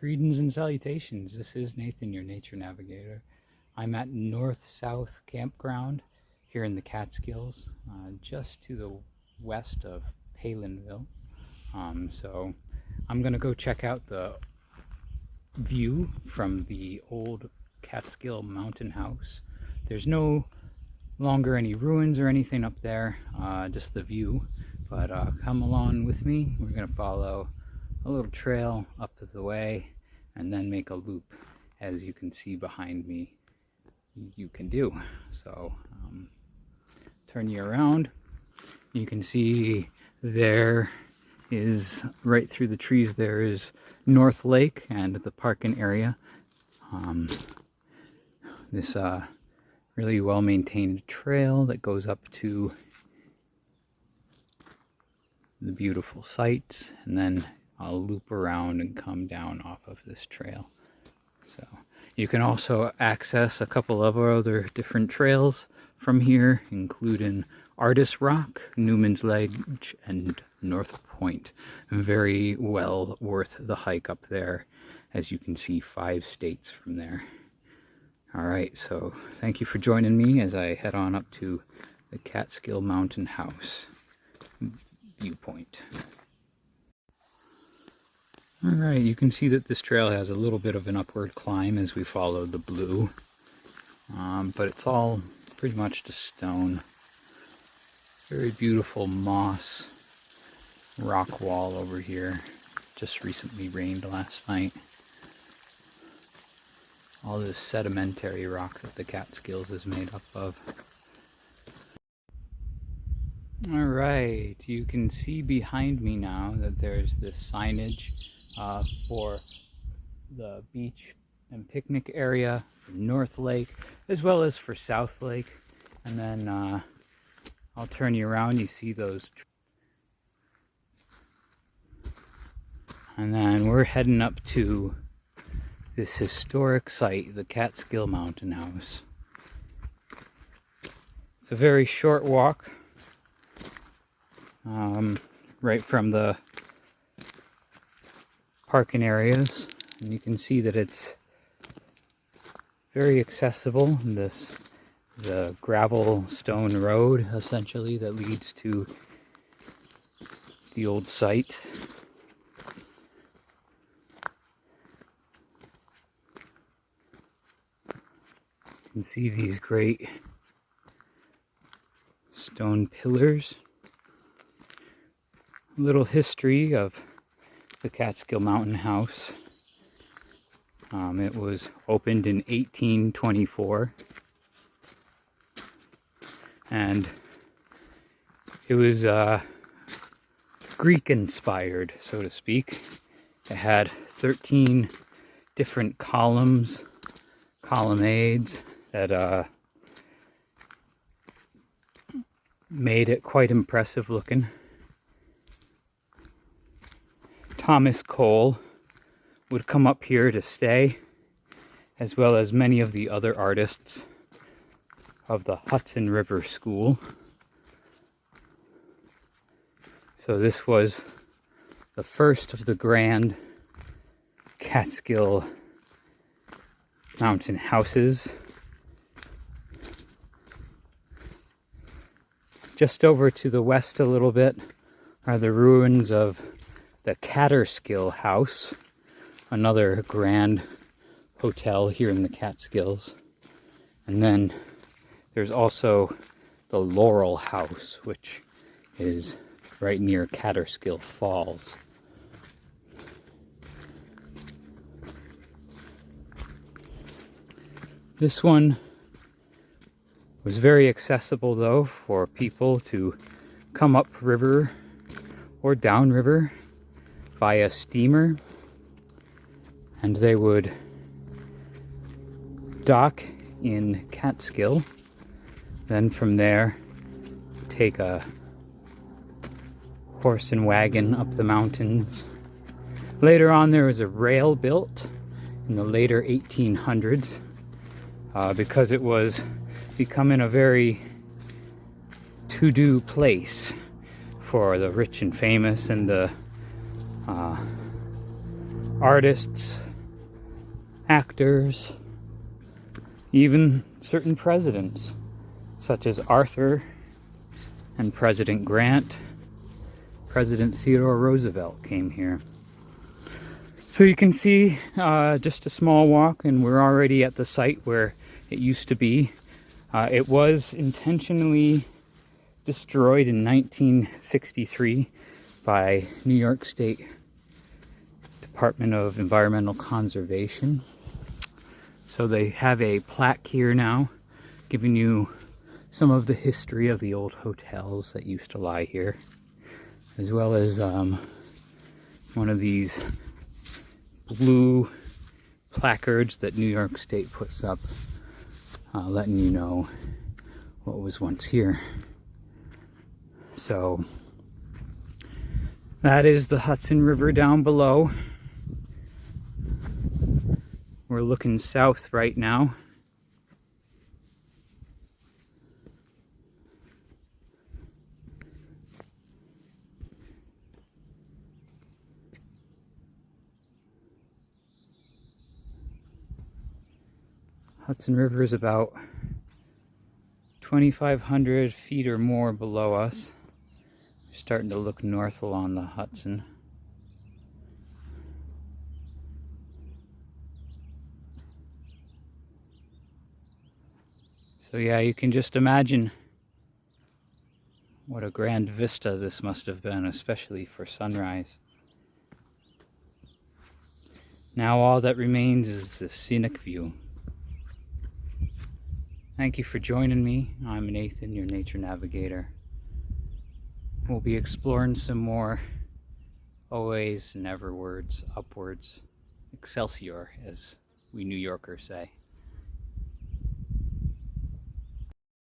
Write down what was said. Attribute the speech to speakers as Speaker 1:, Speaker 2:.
Speaker 1: Greetings and salutations. This is Nathan, your nature navigator. I'm at North-South Campground here in the Catskills, just to the west of Palinville. So I'm going to go check out the view from the old Catskill Mountain House. There's no longer any ruins or anything up there, just the view. But come along with me. We're going to follow a little trail up the way and then make a loop, as you can see behind me you can do. So turn you around. You can see there is, right through the trees there is North Lake and the parking area. This really well maintained trail that goes up to the beautiful sights, and then I'll loop around and come down off of this trail. So you can also access a couple of other different trails from here, including Artist Rock, Newman's Ledge, and North Point. Very well worth the hike up there. As you can see, 5 states from there. Alright, so thank you for joining me as I head on up to the Catskill Mountain House viewpoint. Alright, you can see that this trail has a little bit of an upward climb as we follow the blue, but it's all pretty much just stone. Very beautiful moss rock wall over here. Just recently rained last night. All this sedimentary rock that the Catskills is made up of. Alright, you can see behind me now that there's this signage for the beach and picnic area for North Lake, as well as for South Lake. And then I'll turn you around, you see those. And then we're heading up to this historic site, the Catskill Mountain House. It's a very short walk, right from the parking areas, and you can see that it's very accessible. The gravel stone road essentially that leads to the old site. You can see these great stone pillars. A little history of the Catskill Mountain House. It was opened in 1824, and it was Greek inspired, so to speak. It had 13 different columnades that made it quite impressive looking. Thomas Cole would come up here to stay, as well as many of the other artists of the Hudson River School. So this was the first of the grand Catskill Mountain houses. Just over to the west a little bit are the ruins of the Catskill House, another grand hotel here in the Catskills. And then there's also the Laurel House, which is right near Catskill Falls. This one was very accessible though for people to come up river or down river via steamer, and they would dock in Catskill, then from there take a horse and wagon up the mountains. Later on there was a rail built in the later 1800s because it was becoming a very to-do place for the rich and famous and the artists actors, even certain presidents, such as Arthur and President Grant. President Theodore Roosevelt came here. So you can see just a small walk, and we're already at the site where it used to be. It was intentionally destroyed in 1963 by New York State Department of Environmental Conservation. So they have a plaque here now giving you some of the history of the old hotels that used to lie here, as well as one of these blue placards that New York State puts up, letting you know what was once here. So that is the Hudson River down below. We're looking south right now. Hudson River is about 2,500 feet or more below us. We're starting to look north along the Hudson. So yeah, you can just imagine what a grand vista this must have been, especially for sunrise. Now all that remains is the scenic view. Thank you for joining me. I'm Nathan, your nature navigator. We'll be exploring some more always and ever words, upwards, Excelsior, as we New Yorkers say.